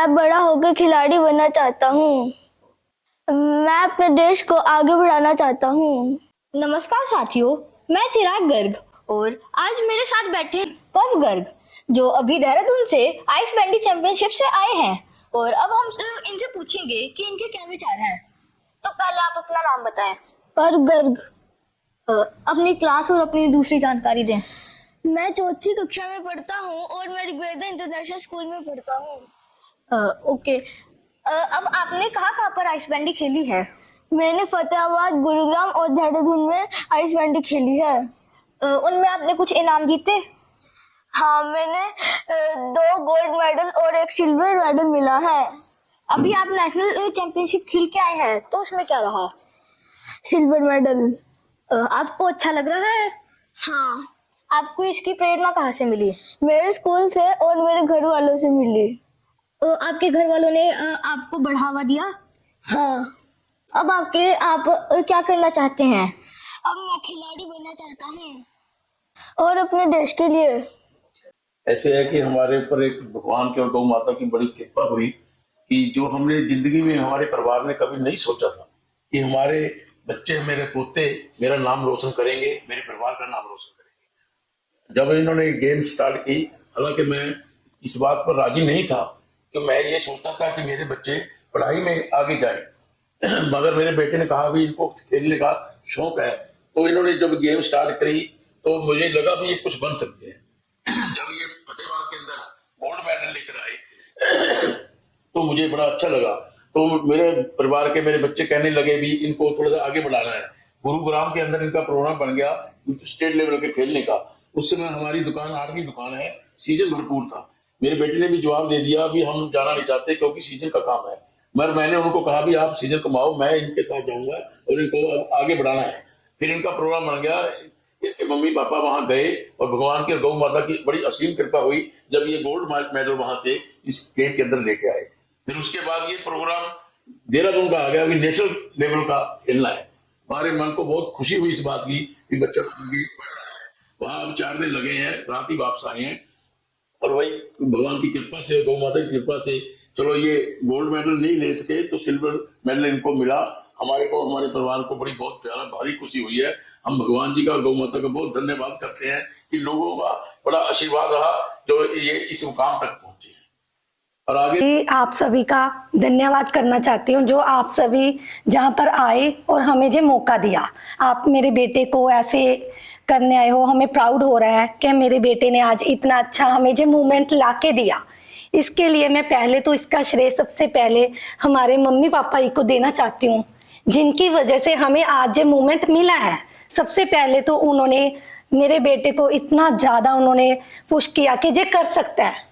मैं बड़ा होकर खिलाड़ी बनना चाहता हूँ। मैं अपने देश को आगे बढ़ाना चाहता हूँ। नमस्कार साथियों, मैं चिराग गर्ग और आज मेरे साथ बैठे हैं पव गर्ग, जो अभी देहरादून से आइस बैंडी चैंपियनशिप से आए हैं। और अब हम इनसे पूछेंगे कि इनके क्या विचार हैं। तो पहले आप अपना नाम बताएं। पर गर्ग। अपनी क्लास और अपनी दूसरी जानकारी दें। मैं चौथी कक्षा में पढ़ता हूँ और मैं ऋग्वेदा इंटरनेशनल स्कूल में पढ़ता हूँ। ओके। अब आपने कहाँ पर आइस बैंडी खेली है? मैंने फतेहाबाद, गुरुग्राम और देहरादून में आइस बैंडी खेली है। उनमें आपने कुछ इनाम जीते? हाँ, मैंने 2 गोल्ड मेडल और 1 सिल्वर मेडल मिला है। अभी आप नेशनल चैंपियनशिप खेल के आए हैं, तो उसमें क्या रहा? Silver medal. आपको अच्छा लग रहा है? हाँ। आपको इसकी प्रेरणा कहाँ से मिली? मेरे स्कूल से और मेरे घर वालों से मिली। आपके घर वालों ने आपको बढ़ावा दिया? हाँ। अब आप क्या करना चाहते हैं? अब मैं खिलाड़ी बनना चाहता हूँ और अपने देश के लिए। ऐसे है कि हमारे ऊपर एक भगवान की और गौ माता की बड़ी कृपा हुई कि जो हमने जिंदगी में हमारे परिवार ने कभी नहीं सोचा था कि हमारे बच्चे, मेरे पोते मेरा नाम रोशन करेंगे, मेरे परिवार का नाम रोशन करेंगे। जब इन्होंने गेम स्टार्ट की, हालांकि मैं इस बात पर राजी नहीं था कि मैं ये सोचता था कि मेरे बच्चे पढ़ाई में आगे जाए, मगर मेरे बेटे ने कहा भी इनको खेलने का शौक है, तो इन्होंने जब गेम स्टार्ट करी तो मुझे लगा भी ये कुछ बन सकते हैं। जब ये फतेहाबाद के अंदर गोल्ड मेडल लेकर आए तो मुझे बड़ा अच्छा लगा। तो मेरे परिवार के मेरे बच्चे कहने लगे भी इनको थोड़ा सा आगे बढ़ाना है। गुरुग्राम के अंदर इनका प्रोग्राम बन गया स्टेट लेवल के खेलने का। उस समय हमारी दुकान 8वीं दुकान है, सीजन भरपूर था। मेरे बेटे ने भी जवाब दे दिया भी हम जाना नहीं चाहते क्योंकि सीजन का काम है, मगर मैंने उनको कहा भी आप सीजन कमाओ, मैं इनके साथ जाऊंगा और इनको आगे बढ़ाना है। फिर इनका प्रोग्राम बन गया, इसके मम्मी पापा वहां गए और भगवान की और गौ माता की बड़ी असीम कृपा हुई जब ये गोल्ड मेडल वहां से इस गेम के अंदर लेके आए। फिर उसके बाद ये प्रोग्राम देहरादून का आ गया, अभी नेशनल लेवल का खेलना है। हमारे मन को बहुत खुशी हुई इस बात की कि बच्चा आगे बढ़ रहा है। वहां अब 4 दिन लगे हैं, रात ही वापस आए हैं और वही भगवान की कृपा से, गौ माता की कृपा से चलो ये गोल्ड मेडल नहीं ले सके तो सिल्वर मेडल इनको मिला। हमारे को, हमारे परिवार को बड़ी बहुत प्यारा भारी खुशी हुई है। हम भगवान जी का और गौ माता का बहुत धन्यवाद करते हैं कि लोगों का बड़ा आशीर्वाद रहा जो ये इस मुकाम तक पहुंचे हैं। और आगे आप सभी का धन्यवाद करना चाहती हूँ, जो आप सभी जहाँ पर आए और हमें जो मौका दिया। आप मेरे बेटे को ऐसे करने आए हो, हमें प्राउड हो रहा है कि मेरे बेटे ने आज इतना अच्छा हमें जो मूवमेंट ला के दिया। इसके लिए मैं पहले तो इसका श्रेय सबसे पहले हमारे मम्मी पापा ही को देना चाहती हूँ, जिनकी वजह से हमें आज जो मूवमेंट मिला है। सबसे पहले तो उन्होंने मेरे बेटे को इतना ज्यादा उन्होंने पुश किया कि जे कर सकता है।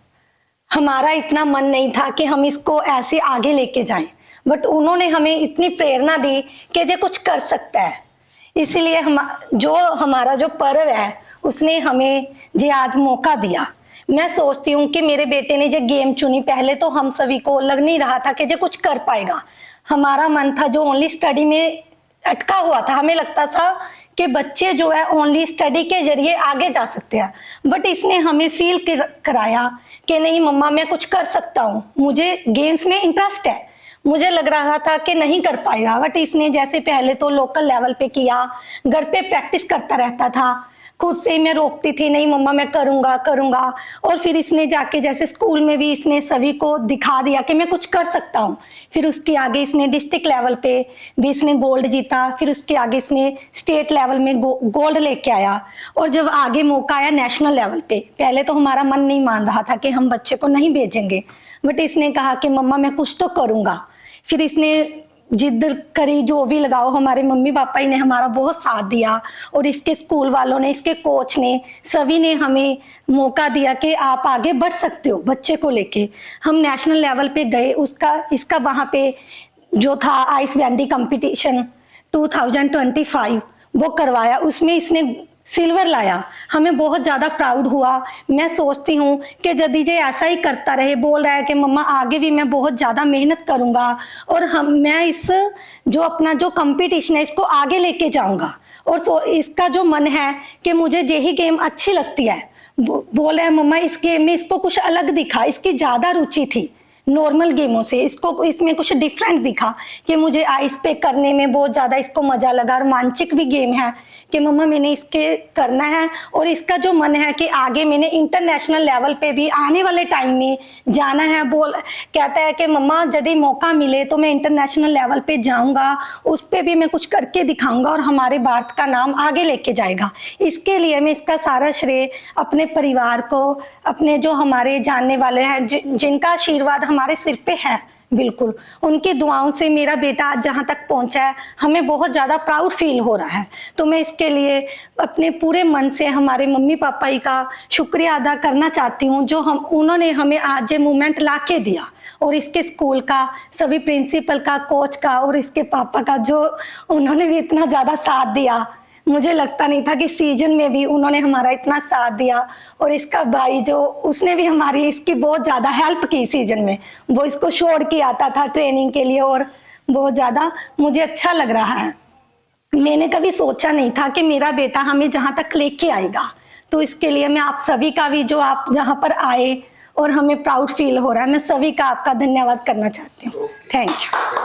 हमारा इतना मन नहीं था कि हम इसको ऐसे आगे लेके जाएं, बट उन्होंने हमें इतनी प्रेरणा दी कि जे कुछ कर सकता है। इसलिए हमारा जो पर्व है उसने हमें जे आज मौका दिया। मैं सोचती हूँ कि मेरे बेटे ने जो गेम चुनी, पहले तो हम सभी को लग नहीं रहा था कि जो कुछ कर पाएगा। हमारा मन था जो ओनली स्टडी में अटका हुआ था, हमें लगता था कि बच्चे जो है ओनली स्टडी के जरिए आगे जा सकते हैं, बट इसने हमें फील कराया कि नहीं मम्मा मैं कुछ कर सकता हूँ, मुझे गेम्स में इंटरेस्ट है। मुझे लग रहा था कि नहीं कर पाएगा, बट इसने जैसे पहले तो लोकल लेवल पे किया, घर पे प्रैक्टिस करता रहता था, खुद से मैं रोकती थी नहीं मम्मा मैं करूंगा करूंगा। और फिर इसने जाके जैसे स्कूल में भी इसने सभी को दिखा दिया कि मैं कुछ कर सकता हूँ। फिर उसके आगे इसने डिस्ट्रिक्ट लेवल पे भी इसने गोल्ड जीता, फिर उसके आगे इसने स्टेट लेवल में गोल्ड लेके आया। और जब आगे मौका आया नेशनल लेवल पे, पहले तो हमारा मन नहीं मान रहा था कि हम बच्चे को नहीं भेजेंगे, बट इसने कहा कि मम्मा मैं कुछ तो करूंगा। फिर इसने जिद करी, जो भी लगाओ, हमारे मम्मी पापा ही ने हमारा बहुत साथ दिया और इसके स्कूल वालों ने, इसके कोच ने, सभी ने हमें मौका दिया कि आप आगे बढ़ सकते हो बच्चे को लेके। हम नेशनल लेवल पे गए, इसका वहाँ पे जो था आइस बैंडी कंपटीशन 2025 वो करवाया, उसमें इसने सिल्वर लाया। हमें बहुत ज़्यादा प्राउड हुआ। मैं सोचती हूँ कि यदि ये ऐसा ही करता रहे, बोल रहा है कि मम्मा आगे भी मैं बहुत ज़्यादा मेहनत करूँगा और मैं इस जो अपना जो कंपटीशन है इसको आगे लेके जाऊँगा। और इसका जो मन है कि मुझे यही गेम अच्छी लगती है, बोल रहा है मम्मा इस गेम में इसको कुछ अलग दिखा, इसकी ज़्यादा रुचि थी नॉर्मल गेमों से। इसको इसमें कुछ डिफरेंट दिखा कि मुझे आइस पे करने में बहुत ज़्यादा इसको मज़ा लगा, रोमांचक भी गेम है कि मम्मा मैंने इसके करना है और इसका जो मन है कि आगे मैंने इंटरनेशनल लेवल पे भी आने वाले टाइम में जाना है। कहता है कि मम्मा यदि मौका मिले तो मैं इंटरनेशनल लेवल पे जाऊंगा, उस पे भी मैं कुछ करके दिखाऊंगा और हमारे भारत का नाम आगे लेके जाएगा। इसके लिए मैं इसका सारा श्रेय अपने परिवार को, अपने जो हमारे जानने वाले हैं जिनका आशीर्वाद हमारे सिर पे है, बिल्कुल उनकी दुआओं से मेरा बेटा आज जहाँ तक पहुँचा है, हमें बहुत ज़्यादा प्राउड फील हो रहा है। तो मैं इसके लिए अपने पूरे मन से हमारे मम्मी पापा ही का शुक्रिया अदा करना चाहती हूँ, जो उन्होंने हमें आज ये मूवमेंट ला के दिया, और इसके स्कूल का, सभी प्रिंसिपल का, कोच का और इसके पापा का, जो उन्होंने भी इतना ज़्यादा साथ दिया। मुझे लगता नहीं था कि सीजन में भी उन्होंने हमारा इतना साथ दिया। और इसका भाई जो, उसने भी हमारी इसकी बहुत ज़्यादा हेल्प की सीजन में, वो इसको छोड़ के आता था ट्रेनिंग के लिए, और बहुत ज़्यादा मुझे अच्छा लग रहा है। मैंने कभी सोचा नहीं था कि मेरा बेटा हमें जहाँ तक लेके आएगा। तो इसके लिए मैं आप सभी का भी, जो आप जहाँ पर आए और हमें प्राउड फील हो रहा है, मैं सभी का आपका धन्यवाद करना चाहती हूँ। Thank you.